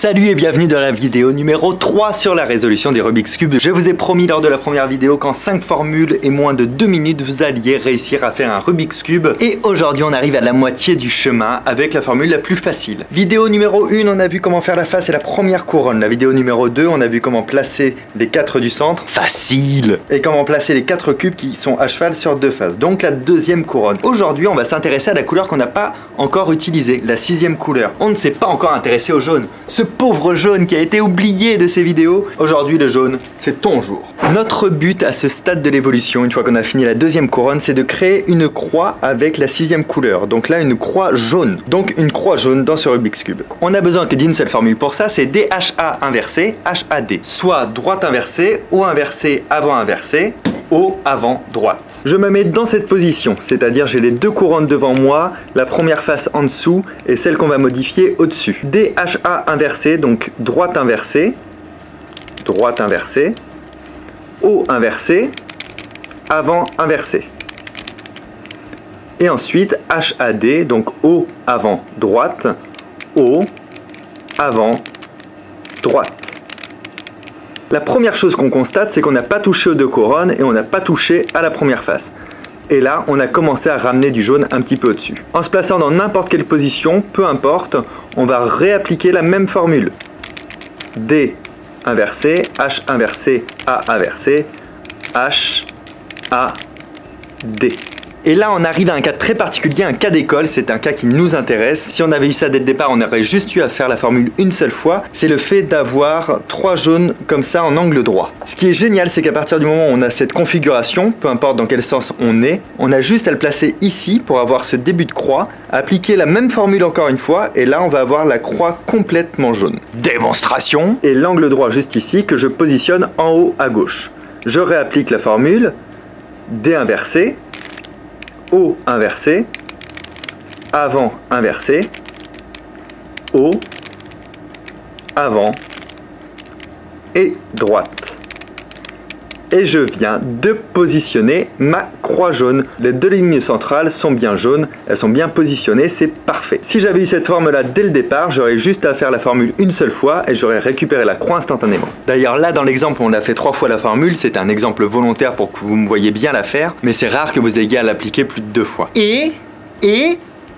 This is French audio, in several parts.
Salut et bienvenue dans la vidéo numéro 3 sur la résolution des Rubik's Cube. Je vous ai promis lors de la première vidéo qu'en 5 formules et moins de 2 minutes vous alliez réussir à faire un Rubik's Cube. Et aujourd'hui on arrive à la moitié du chemin avec la formule la plus facile. Vidéo numéro 1, on a vu comment faire la face et la première couronne. La vidéo numéro 2, on a vu comment placer les 4 du centre. Facile. Et comment placer les 4 cubes qui sont à cheval sur 2 faces. Donc la deuxième couronne. Aujourd'hui on va s'intéresser à la couleur qu'on n'a pas encore utilisée, la 6e couleur. On ne s'est pas encore intéressé au jaune. Ce pauvre jaune qui a été oublié de ces vidéos. Aujourd'hui le jaune, c'est ton jour. Notre but à ce stade de l'évolution, une fois qu'on a fini la deuxième couronne, c'est de créer une croix avec la 6e couleur. Donc là une croix jaune. Donc une croix jaune dans ce Rubik's Cube. On a besoin que d'une seule formule pour ça, c'est DHA inversé, HAD. Soit droite inversée, haut inversé, avant inversé. Haut, avant, droite. Je me mets dans cette position, c'est-à-dire j'ai les deux couronnes devant moi, la première face en dessous et celle qu'on va modifier au-dessus. DHA inversé, donc droite inversée, haut inversé, avant inversé. Et ensuite HAD, donc haut, avant, droite, haut, avant, droite. La première chose qu'on constate, c'est qu'on n'a pas touché aux deux couronnes et on n'a pas touché à la première face. Et là, on a commencé à ramener du jaune un petit peu au-dessus. En se plaçant dans n'importe quelle position, peu importe, on va réappliquer la même formule. D inversé, H inversé, A inversé, H, A, D. Et là, on arrive à un cas très particulier, un cas d'école, c'est un cas qui nous intéresse. Si on avait eu ça dès le départ, on aurait juste eu à faire la formule une seule fois. C'est le fait d'avoir 3 jaunes comme ça en angle droit. Ce qui est génial, c'est qu'à partir du moment où on a cette configuration, peu importe dans quel sens on est, on a juste à le placer ici pour avoir ce début de croix, appliquer la même formule encore une fois, et là, on va avoir la croix complètement jaune. Démonstration. Et l'angle droit juste ici que je positionne en haut à gauche. Je réapplique la formule, D inversé, haut inversé, avant inversé, haut, avant et droite. Et je viens de positionner ma croix jaune. Les deux lignes centrales sont bien jaunes, elles sont bien positionnées, c'est parfait. Si j'avais eu cette forme là dès le départ, j'aurais juste à faire la formule une seule fois et j'aurais récupéré la croix instantanément. D'ailleurs là dans l'exemple on a fait 3 fois la formule, c'est un exemple volontaire pour que vous me voyez bien la faire, mais c'est rare que vous ayez à l'appliquer plus de 2 fois.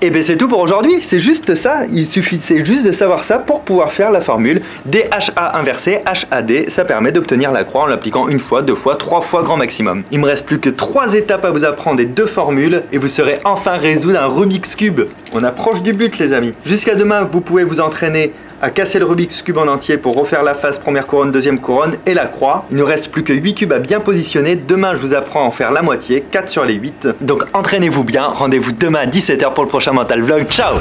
Et bien c'est tout pour aujourd'hui, c'est juste ça, il suffisait juste de savoir ça pour pouvoir faire la formule DHA inversé, HAD, ça permet d'obtenir la croix en l'appliquant 1 fois, 2 fois, 3 fois grand maximum. Il me reste plus que 3 étapes à vous apprendre et 2 formules et vous saurez enfin résoudre un Rubik's Cube. On approche du but les amis. Jusqu'à demain, vous pouvez vous entraîner à casser le Rubik's Cube en entier pour refaire la face, première couronne, deuxième couronne et la croix. Il ne reste plus que 8 cubes à bien positionner. Demain, je vous apprends à en faire la moitié, 4 sur les 8. Donc entraînez-vous bien. Rendez-vous demain à 17 h pour le prochain Mental Vlog. Ciao!